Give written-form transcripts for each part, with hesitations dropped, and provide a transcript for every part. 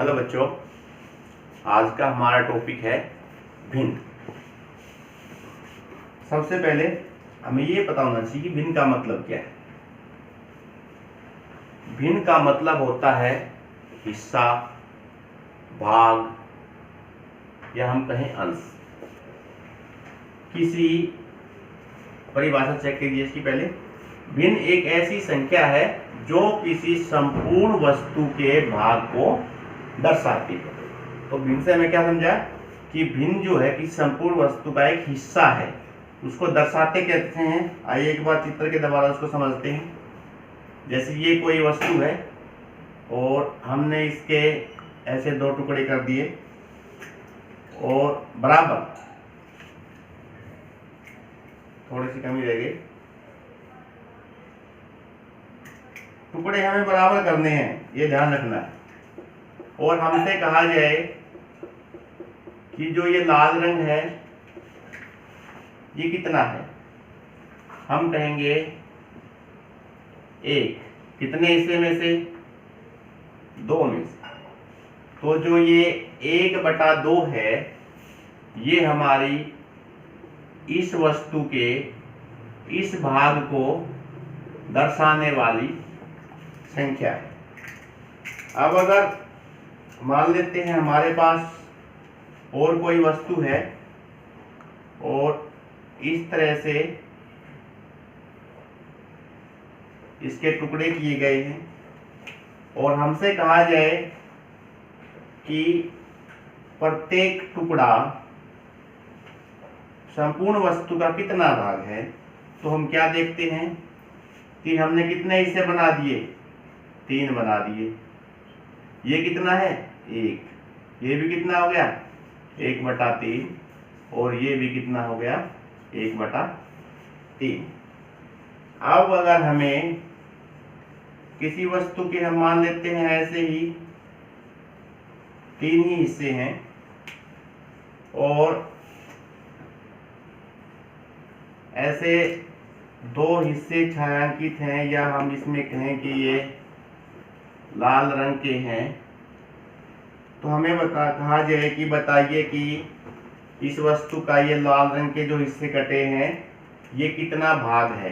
Hello बच्चों, आज का हमारा टॉपिक है भिन्न। सबसे पहले हमें ये पता होना चाहिए कि भिन्न का मतलब क्या है। भिन्न का मतलब होता है हिस्सा, भाग या हम कहें अंश। किसी परिभाषा चेक कीजिए इसकी पहले। भिन्न एक ऐसी संख्या है जो किसी संपूर्ण वस्तु के भाग को दर्शाती है। तो भिन्न से हमें क्या समझा कि भिन्न जो है किसी संपूर्ण वस्तु का एक हिस्सा है, उसको दर्शाते कहते हैं। आइए एक बार चित्र के द्वारा उसको समझते हैं। जैसे ये कोई वस्तु है और हमने इसके ऐसे दो टुकड़े कर दिए और बराबर, थोड़ी सी कमी रह गई, टुकड़े हमें बराबर करने हैं, ये ध्यान रखना है। और हमसे कहा जाए कि जो ये लाल रंग है ये कितना है, हम कहेंगे एक। कितने हिस्से में से? दो में से। तो जो ये 1/2 है ये हमारी इस वस्तु के इस भाग को दर्शाने वाली संख्या है। अब अगर मान लेते हैं हमारे पास और कोई वस्तु है और इस तरह से इसके टुकड़े किए गए हैं और हमसे कहा जाए कि प्रत्येक टुकड़ा संपूर्ण वस्तु का कितना भाग है, तो हम क्या देखते हैं कि हमने कितने हिस्से बना दिए? 3 बना दिए। ये कितना है? 1। ये भी कितना हो गया? 1/3। और ये भी कितना हो गया? 1/3। अब अगर हमें किसी वस्तु के, हम मान लेते हैं ऐसे ही 3 ही हिस्से हैं और ऐसे 2 हिस्से छायांकित हैं, या हम इसमें कहें कि ये लाल रंग के हैं, तो हमें कहा जाए कि बताइए कि इस वस्तु का ये लाल रंग के जो हिस्से कटे हैं ये कितना भाग है।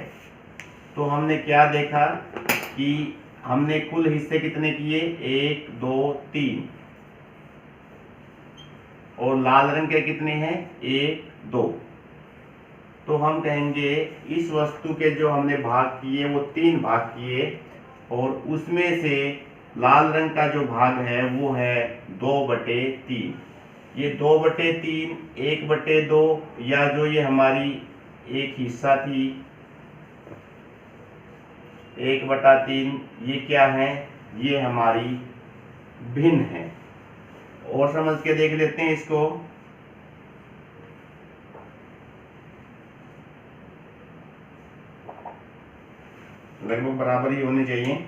तो हमने क्या देखा कि हमने कुल हिस्से कितने किए? 1 2 3। और लाल रंग के कितने हैं? 1 2। तो हम कहेंगे इस वस्तु के जो हमने भाग किए वो 3 भाग किए और उसमें से लाल रंग का जो भाग है वो है 2/3। ये 2/3, 1/2 या जो ये हमारी एक हिस्सा थी 1/3, ये क्या है? ये हमारी भिन्न है। और समझ के देख लेते हैं इसको। लगभग बराबर ही होने चाहिए।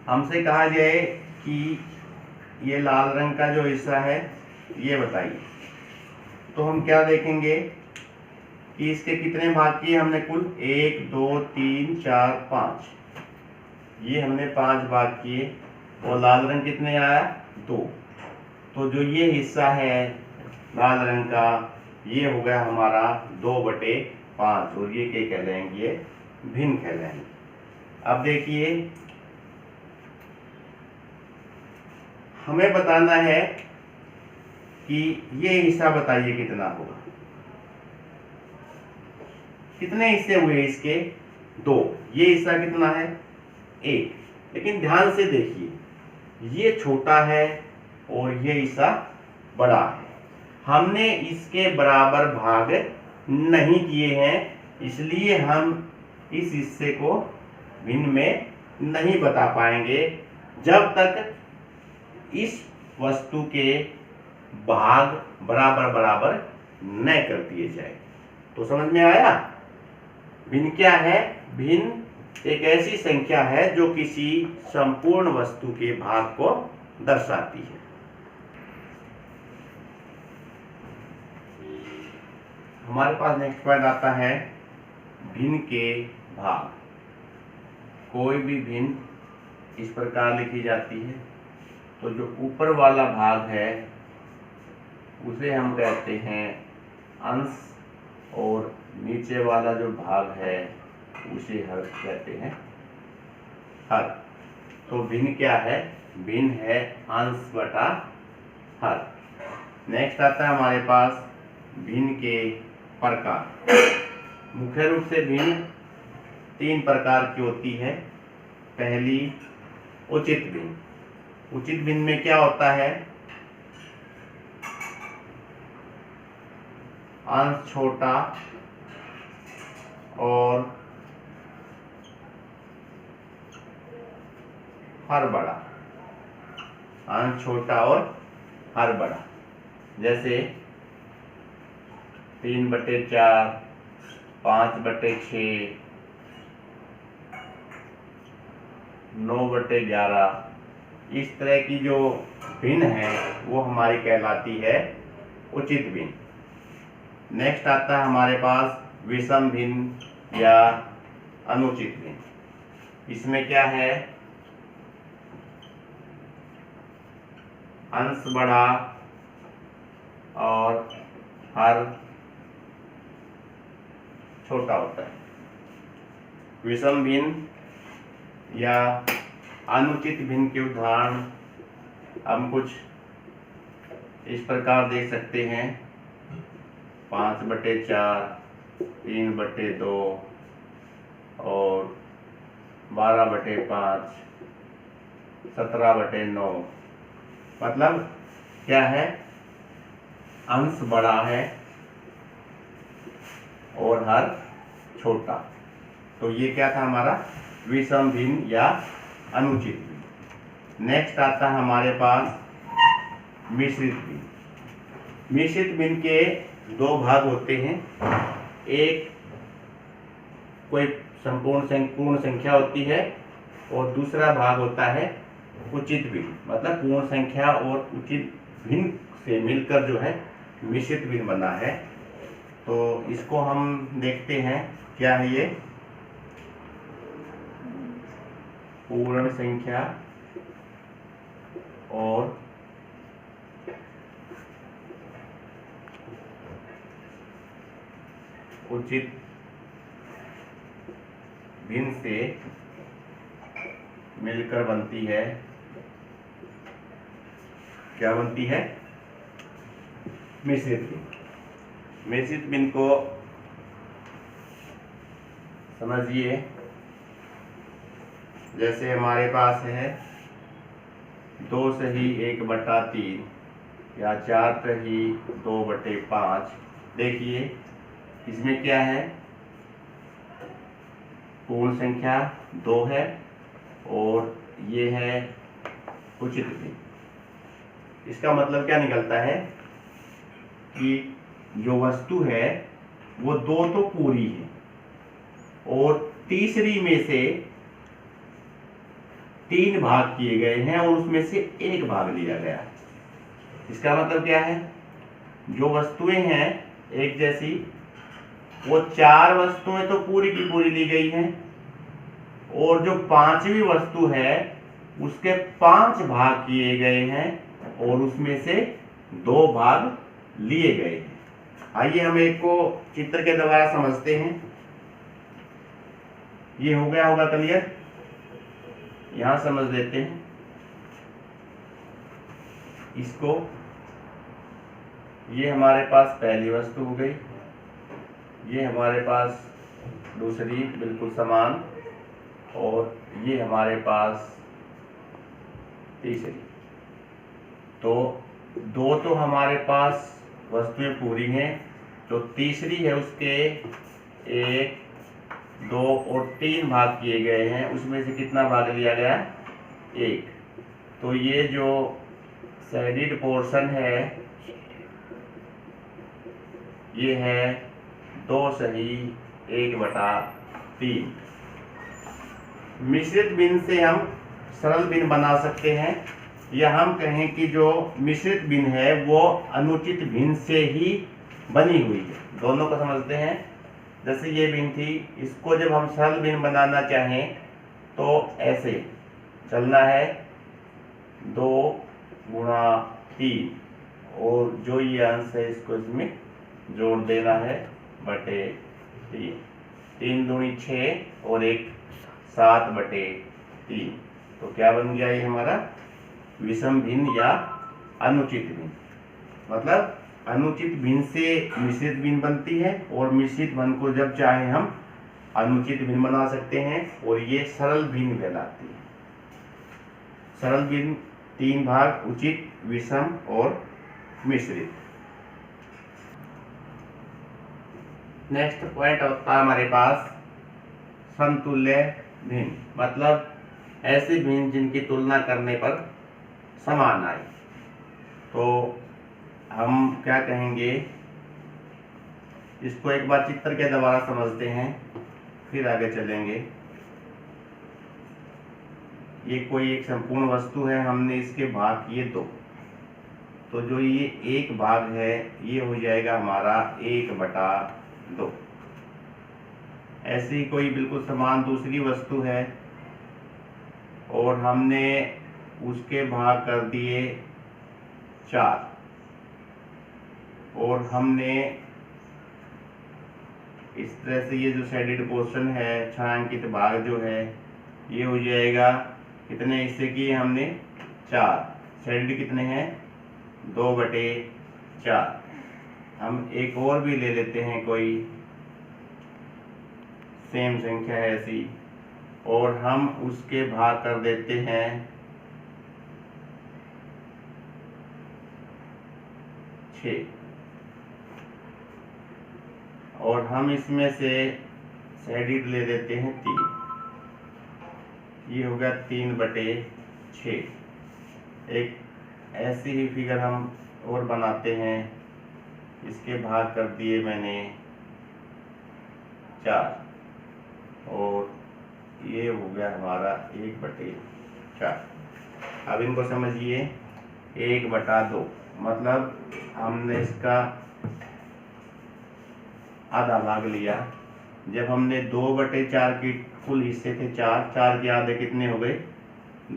हमसे कहा जाए कि ये लाल रंग का जो हिस्सा है ये बताइए, तो हम क्या देखेंगे कि इसके कितने भाग किए हमने कुल? 1 2 3 4 5। ये हमने 5 भाग किए और लाल रंग कितने आया? 2। तो जो ये हिस्सा है लाल रंग का ये हो गया हमारा 2/5 और ये क्या कहलाएंगे? ये भिन्न कहलाएंगे। अब देखिए हमें बताना है कि ये हिस्सा बताइए कितना होगा। कितने हिस्से हुए इसके? 2। ये हिस्सा कितना है? 1। लेकिन ध्यान से देखिए ये छोटा है और ये हिस्सा बड़ा है। हमने इसके बराबर भाग नहीं किए हैं, इसलिए हम इस हिस्से को भिन्न में नहीं बता पाएंगे जब तक इस वस्तु के भाग बराबर बराबर न कर दिए जाए। तो समझ में आया? भिन्न क्या है? भिन्न एक ऐसी संख्या है जो किसी संपूर्ण वस्तु के भाग को दर्शाती है। हमारे पास नेक्स्ट पॉइंट आता है भिन्न के भाग। कोई भी भिन्न इस प्रकार लिखी जाती है तो जो ऊपर वाला भाग है उसे हम कहते हैं अंश, और नीचे वाला जो भाग है उसे हर कहते हैं हर। तो भिन्न क्या है? भिन्न है अंश बटा हर। नेक्स्ट आता है हमारे पास भिन्न के प्रकार। मुख्य रूप से भिन्न 3 प्रकार की होती है। पहली उचित भिन्न। उचित भिन्न में क्या होता है? अंश छोटा और हर बड़ा। अंश छोटा और हर बड़ा। जैसे 3/4, 5/6, 9/11, इस तरह की जो भिन्न है वो हमारी कहलाती है उचित भिन्न। नेक्स्ट आता है हमारे पास विषम भिन्न या अनुचित भिन्न। इसमें क्या है? अंश बड़ा और हर छोटा होता है। विषम भिन्न या अनुचित भिन्न के उदाहरण हम कुछ इस प्रकार देख सकते हैं। 5/4, 3/2 और 12/5, 17/9। मतलब क्या है? अंश बड़ा है और हर छोटा। तो ये क्या था हमारा? विषम भिन्न या अनुचित भिन्न। नेक्स्ट आता है हमारे पास मिश्रित भिन्न। मिश्रित भिन्न के 2 भाग होते हैं। एक कोई पूर्ण संख्या होती है और दूसरा भाग होता है उचित भिन्न। मतलब पूर्ण संख्या और उचित भिन्न से मिलकर जो है मिश्रित भिन्न बना है। तो इसको हम देखते हैं, क्या है ये? पूर्ण संख्या और उचित भिन्न से मिलकर बनती है, क्या बनती है? मिश्रित भिन्न। मिश्रित भिन्न को समझिए। जैसे हमारे पास है 2/1/3 या 4/2/5। देखिए इसमें क्या है? पूर्ण संख्या 2 है और ये है उचित भिन्न। इसका मतलब क्या निकलता है कि जो वस्तु है वो 2 तो पूरी है और तीसरी में से 3 भाग किए गए हैं और उसमें से 1 भाग लिया गया है। इसका मतलब क्या है? जो वस्तुएं हैं एक जैसी, वो 4 वस्तुएं तो पूरी की पूरी ली गई हैं और जो 5वीं वस्तु है उसके 5 भाग किए गए हैं और उसमें से 2 भाग लिए गए हैं। आइए हम एक को चित्र के द्वारा समझते हैं। ये हो गया होगा क्लियर? यहां समझ लेते हैं इसको। ये हमारे पास पहली वस्तु हो गई, ये हमारे पास दूसरी बिल्कुल समान, और ये हमारे पास तीसरी। तो 2 तो हमारे पास वस्तुएं पूरी हैं, तो तीसरी है उसके 1, 2 और 3 भाग किए गए हैं। उसमें से कितना भाग लिया गया? 1। तो ये जो शेडेड पोर्शन है ये है 2/1/3। मिश्रित भिन्न से हम सरल भिन्न बना सकते हैं, या हम कहें कि जो मिश्रित भिन्न है वो अनुचित भिन्न से ही बनी हुई है। दोनों को समझते हैं। जैसे ये भिन्न थी, इसको जब हम सरल भिन्न बनाना चाहें तो ऐसे चलना है। 2 3 और जो ये अंश है इसको इसमें जोड़ देना है बटे 3। 3 दूनी 6 और 1 7 बटे 3। तो क्या बन गया ये हमारा विषम भिन्न या अनुचित भिन्न। मतलब अनुचित भिन्न से मिश्रित भिन्न बनती है और मिश्रित भिन्न को जब चाहे हम अनुचित भिन्न बना सकते हैं और ये सरल भिन्न कहलाती है। सरल भिन्न 3 भाग उचित, विषम और मिश्रित। नेक्स्ट पॉइंट होता है हमारे पास समतुल्य भिन्न। मतलब ऐसे भिन्न जिनकी तुलना करने पर समान आए। तो हम क्या कहेंगे, इसको एक बार चित्र के द्वारा समझते हैं फिर आगे चलेंगे। ये कोई एक संपूर्ण वस्तु है, हमने इसके भाग किए 2। तो जो ये एक भाग है ये हो जाएगा हमारा 1/2। ऐसी कोई बिल्कुल समान दूसरी वस्तु है और हमने उसके भाग कर दिए 4 और हमने इस तरह से ये जो शेडेड पोर्शन है, छायांकित भाग जो है, ये हो जाएगा कितने हिस्से किए हमने 4। शेडेड कितने हैं 2/4। हम एक और भी ले लेते हैं, कोई सेम संख्या है ऐसी, और हम उसके भाग कर देते हैं 6 और हम इसमें से शेडेड ले लेते हैं 3। ये हो गया 3/6। एक ऐसी ही फिगर हम और बनाते हैं, इसके भाग कर दिए मैंने 4 और ये हो गया हमारा 1/4। अब इनको समझिए 1/2। मतलब हमने इसका आधा भाग लिया। जब हमने 2/4 की कुल हिस्से थे 4 के आधे कितने हो गए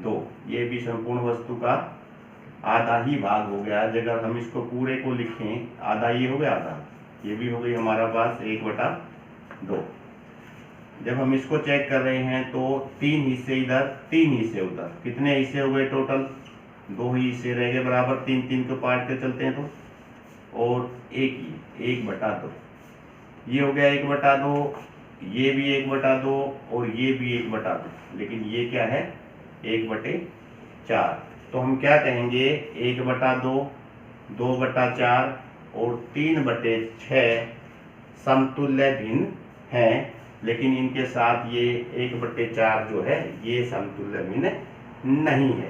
2। ये भी संपूर्ण वस्तु का आधा ही भाग हो गया। अगर हम इसको पूरे को लिखें आधा ये हो गया, आधा ये भी हो गई हमारा पास 1/2। जब हम इसको चेक कर रहे हैं तो 3 हिस्से इधर 3 हिस्से उधर, कितने हिस्से हो गए टोटल 2 ही हिस्से रह गए बराबर। 3 को पार्ट के चलते हैं तो, और 1/2। ये हो गया 1/2, ये भी 1/2 और ये भी 1/2। लेकिन ये क्या है 1/4। तो हम क्या कहेंगे 1/2, 2/4 और 3/6 समतुल्य भिन्न हैं। लेकिन इनके साथ ये 1/4 जो है ये समतुल्य भिन्न नहीं है।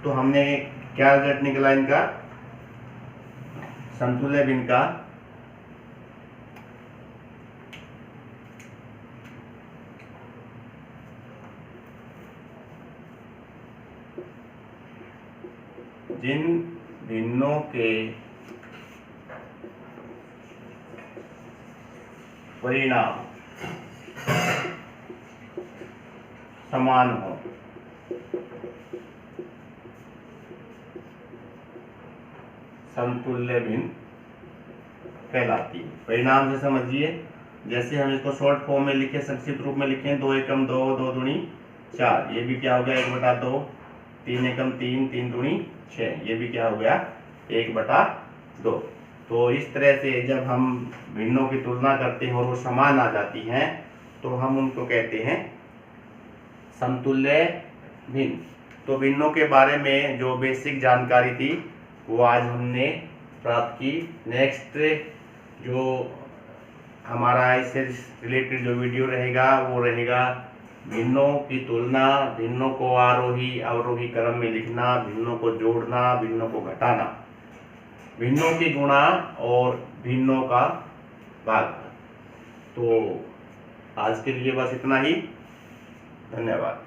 तो हमने क्या रिजल्ट निकला इनका समतुल्य भिन्न का, जिन भिन्नों के परिणाम समान हो, समतुल्य भिन्न कहलाती है। परिणाम से समझिए, जैसे हम इसको शॉर्ट फॉर्म में लिखे, संक्षिप्त रूप में लिखें 2 एकम 2, 2 दूनी 4। ये भी क्या हो गया 1/2। 3 एकम 3, 3 दूनी 6। ये भी क्या हो गया 1/2। तो इस तरह से जब हम भिन्नों की तुलना करते हैं और वो समान आ जाती हैं तो हम उनको कहते हैं समतुल्य भिन्न। तो भिन्नों के बारे में जो बेसिक जानकारी थी वो आज हमने प्राप्त की। नेक्स्ट जो हमारा इससे रिलेटेड जो वीडियो रहेगा वो रहेगा भिन्नों की तुलना, भिन्नों को आरोही अवरोही क्रम में लिखना, भिन्नों को जोड़ना, भिन्नों को घटाना, भिन्नों की गुणा और भिन्नों का भाग। तो आज के लिए बस इतना ही। धन्यवाद।